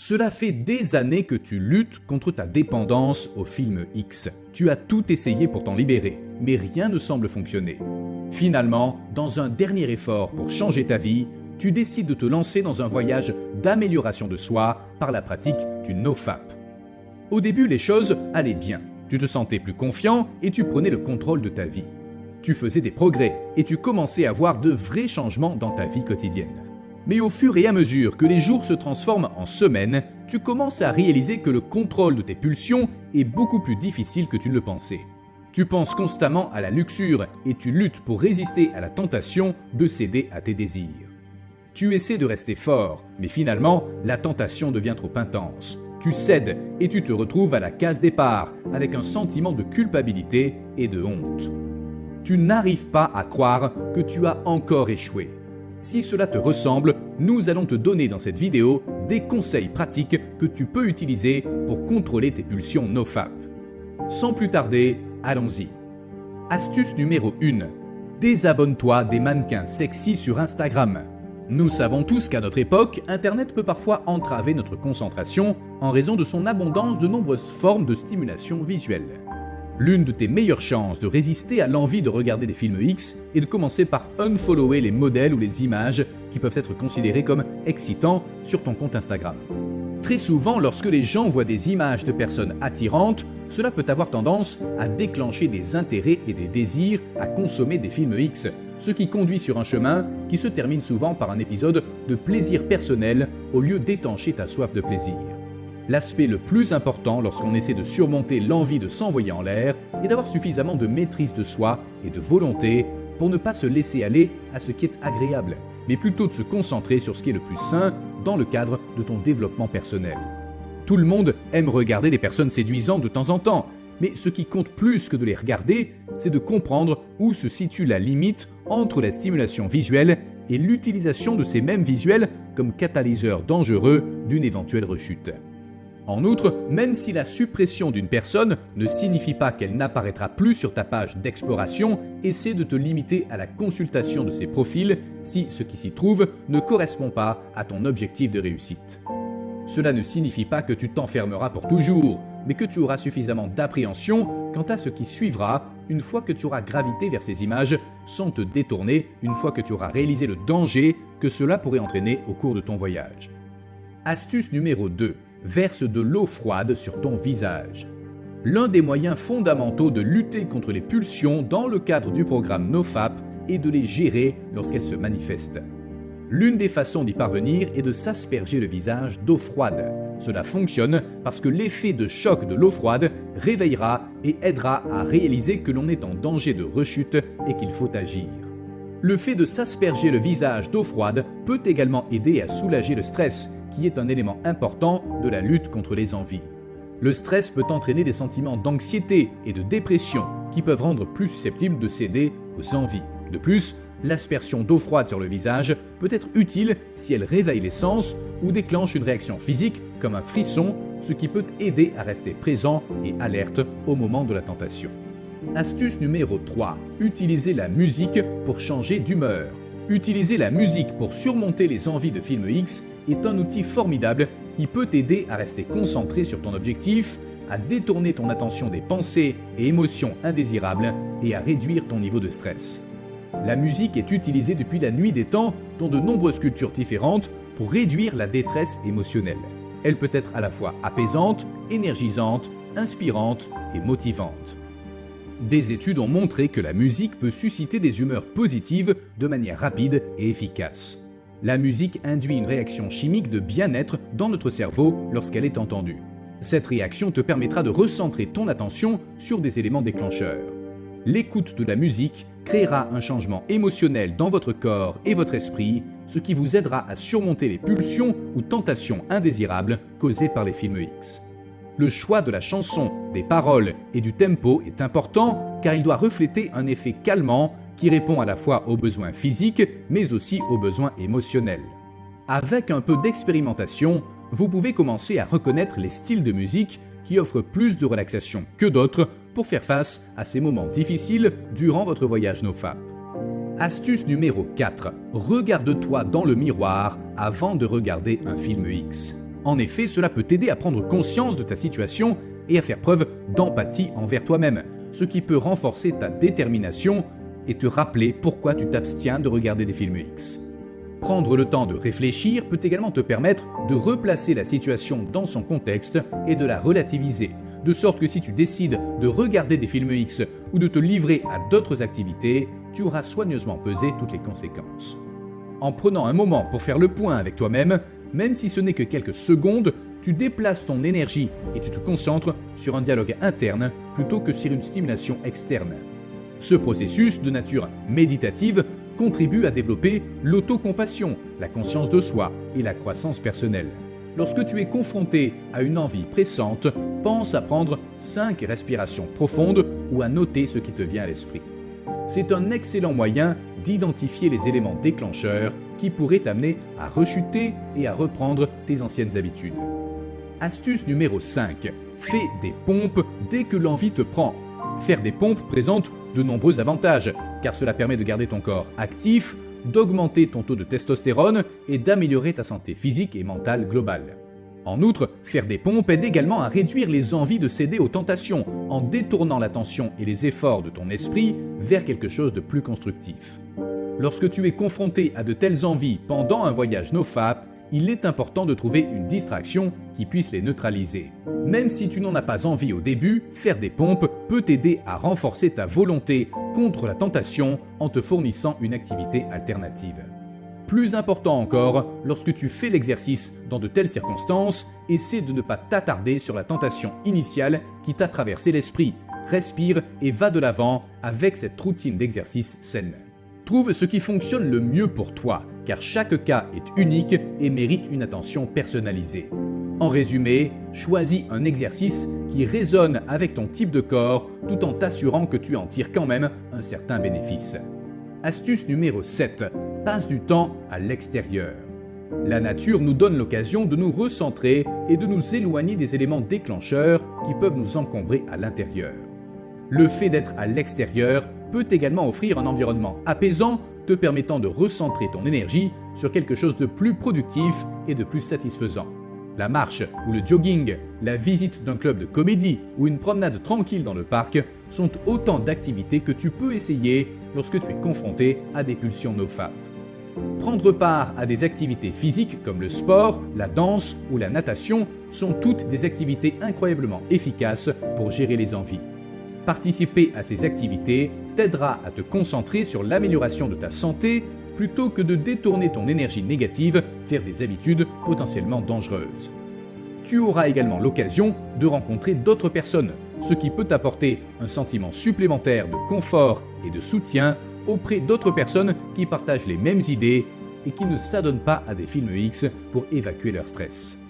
Cela fait des années que tu luttes contre ta dépendance au film X. Tu as tout essayé pour t'en libérer, mais rien ne semble fonctionner. Finalement, dans un dernier effort pour changer ta vie, tu décides de te lancer dans un voyage d'amélioration de soi par la pratique du NoFap. Au début, les choses allaient bien. Tu te sentais plus confiant et tu prenais le contrôle de ta vie. Tu faisais des progrès et tu commençais à voir de vrais changements dans ta vie quotidienne. Mais au fur et à mesure que les jours se transforment en semaines, tu commences à réaliser que le contrôle de tes pulsions est beaucoup plus difficile que tu ne le pensais. Tu penses constamment à la luxure et tu luttes pour résister à la tentation de céder à tes désirs. Tu essaies de rester fort, mais finalement, la tentation devient trop intense. Tu cèdes et tu te retrouves à la case départ avec un sentiment de culpabilité et de honte. Tu n'arrives pas à croire que tu as encore échoué. Si cela te ressemble, nous allons te donner dans cette vidéo des conseils pratiques que tu peux utiliser pour contrôler tes pulsions NoFap. Sans plus tarder, allons-y. Astuce numéro 1. Désabonne-toi des mannequins sexy sur Instagram. Nous savons tous qu'à notre époque, Internet peut parfois entraver notre concentration en raison de son abondance de nombreuses formes de stimulation visuelle. L'une de tes meilleures chances de résister à l'envie de regarder des films X est de commencer par unfollower les modèles ou les images qui peuvent être considérés comme excitants sur ton compte Instagram. Très souvent, lorsque les gens voient des images de personnes attirantes, cela peut avoir tendance à déclencher des intérêts et des désirs à consommer des films X, ce qui conduit sur un chemin qui se termine souvent par un épisode de plaisir personnel au lieu d'étancher ta soif de plaisir. L'aspect le plus important lorsqu'on essaie de surmonter l'envie de s'envoyer en l'air est d'avoir suffisamment de maîtrise de soi et de volonté pour ne pas se laisser aller à ce qui est agréable, mais plutôt de se concentrer sur ce qui est le plus sain dans le cadre de ton développement personnel. Tout le monde aime regarder des personnes séduisantes de temps en temps, mais ce qui compte plus que de les regarder, c'est de comprendre où se situe la limite entre la stimulation visuelle et l'utilisation de ces mêmes visuels comme catalyseur dangereux d'une éventuelle rechute. En outre, même si la suppression d'une personne ne signifie pas qu'elle n'apparaîtra plus sur ta page d'exploration, essaie de te limiter à la consultation de ses profils si ce qui s'y trouve ne correspond pas à ton objectif de réussite. Cela ne signifie pas que tu t'enfermeras pour toujours, mais que tu auras suffisamment d'appréhension quant à ce qui suivra une fois que tu auras gravité vers ces images sans te détourner une fois que tu auras réalisé le danger que cela pourrait entraîner au cours de ton voyage. Astuce numéro 2. Verse de l'eau froide sur ton visage. L'un des moyens fondamentaux de lutter contre les pulsions dans le cadre du programme NoFap est de les gérer lorsqu'elles se manifestent. L'une des façons d'y parvenir est de s'asperger le visage d'eau froide. Cela fonctionne parce que l'effet de choc de l'eau froide réveillera et aidera à réaliser que l'on est en danger de rechute et qu'il faut agir. Le fait de s'asperger le visage d'eau froide peut également aider à soulager le stress, qui est un élément important de la lutte contre les envies. Le stress peut entraîner des sentiments d'anxiété et de dépression qui peuvent rendre plus susceptibles de céder aux envies. De plus, l'aspersion d'eau froide sur le visage peut être utile si elle réveille les sens ou déclenche une réaction physique comme un frisson, ce qui peut aider à rester présent et alerte au moment de la tentation. Astuce numéro 3. Utilisez la musique pour changer d'humeur. Utiliser la musique pour surmonter les envies de films X est un outil formidable qui peut t'aider à rester concentré sur ton objectif, à détourner ton attention des pensées et émotions indésirables et à réduire ton niveau de stress. La musique est utilisée depuis la nuit des temps dans de nombreuses cultures différentes pour réduire la détresse émotionnelle. Elle peut être à la fois apaisante, énergisante, inspirante et motivante. Des études ont montré que la musique peut susciter des humeurs positives de manière rapide et efficace. La musique induit une réaction chimique de bien-être dans notre cerveau lorsqu'elle est entendue. Cette réaction te permettra de recentrer ton attention sur des éléments déclencheurs. L'écoute de la musique créera un changement émotionnel dans votre corps et votre esprit, ce qui vous aidera à surmonter les pulsions ou tentations indésirables causées par les films X. Le choix de la chanson, des paroles et du tempo est important car il doit refléter un effet calmant qui répond à la fois aux besoins physiques mais aussi aux besoins émotionnels. Avec un peu d'expérimentation, vous pouvez commencer à reconnaître les styles de musique qui offrent plus de relaxation que d'autres pour faire face à ces moments difficiles durant votre voyage NoFap. Astuce numéro 4. Regarde-toi dans le miroir avant de regarder un film X. En effet, cela peut t'aider à prendre conscience de ta situation et à faire preuve d'empathie envers toi-même, ce qui peut renforcer ta détermination et te rappeler pourquoi tu t'abstiens de regarder des films X. Prendre le temps de réfléchir peut également te permettre de replacer la situation dans son contexte et de la relativiser, de sorte que si tu décides de regarder des films X ou de te livrer à d'autres activités, tu auras soigneusement pesé toutes les conséquences. En prenant un moment pour faire le point avec toi-même, même si ce n'est que quelques secondes, tu déplaces ton énergie et tu te concentres sur un dialogue interne plutôt que sur une stimulation externe. Ce processus de nature méditative contribue à développer l'autocompassion, la conscience de soi et la croissance personnelle. Lorsque tu es confronté à une envie pressante, pense à prendre 5 respirations profondes ou à noter ce qui te vient à l'esprit. C'est un excellent moyen d'identifier les éléments déclencheurs qui pourraient t'amener à rechuter et à reprendre tes anciennes habitudes. Astuce numéro 5. Fais des pompes dès que l'envie te prend. Faire des pompes présente de nombreux avantages, car cela permet de garder ton corps actif, d'augmenter ton taux de testostérone et d'améliorer ta santé physique et mentale globale. En outre, faire des pompes aide également à réduire les envies de céder aux tentations, en détournant l'attention et les efforts de ton esprit vers quelque chose de plus constructif. Lorsque tu es confronté à de telles envies pendant un voyage nofap, il est important de trouver une distraction qui puisse les neutraliser. Même si tu n'en as pas envie au début, faire des pompes peut t'aider à renforcer ta volonté contre la tentation en te fournissant une activité alternative. Plus important encore, lorsque tu fais l'exercice dans de telles circonstances, essaie de ne pas t'attarder sur la tentation initiale qui t'a traversé l'esprit. Respire et va de l'avant avec cette routine d'exercice saine. Trouve ce qui fonctionne le mieux pour toi, car chaque cas est unique et mérite une attention personnalisée. En résumé, choisis un exercice qui résonne avec ton type de corps tout en t'assurant que tu en tires quand même un certain bénéfice. Astuce numéro 7. Passe du temps à l'extérieur. La nature nous donne l'occasion de nous recentrer et de nous éloigner des éléments déclencheurs qui peuvent nous encombrer à l'intérieur. Le fait d'être à l'extérieur peut également offrir un environnement apaisant, te permettant de recentrer ton énergie sur quelque chose de plus productif et de plus satisfaisant. La marche ou le jogging, la visite d'un club de comédie ou une promenade tranquille dans le parc sont autant d'activités que tu peux essayer lorsque tu es confronté à des pulsions nofap. Prendre part à des activités physiques comme le sport, la danse ou la natation sont toutes des activités incroyablement efficaces pour gérer les envies. Participer à ces activités t'aidera à te concentrer sur l'amélioration de ta santé plutôt que de détourner ton énergie négative vers des habitudes potentiellement dangereuses. Tu auras également l'occasion de rencontrer d'autres personnes, ce qui peut t'apporter un sentiment supplémentaire de confort et de soutien auprès d'autres personnes qui partagent les mêmes idées et qui ne s'adonnent pas à des films X pour évacuer leur stress.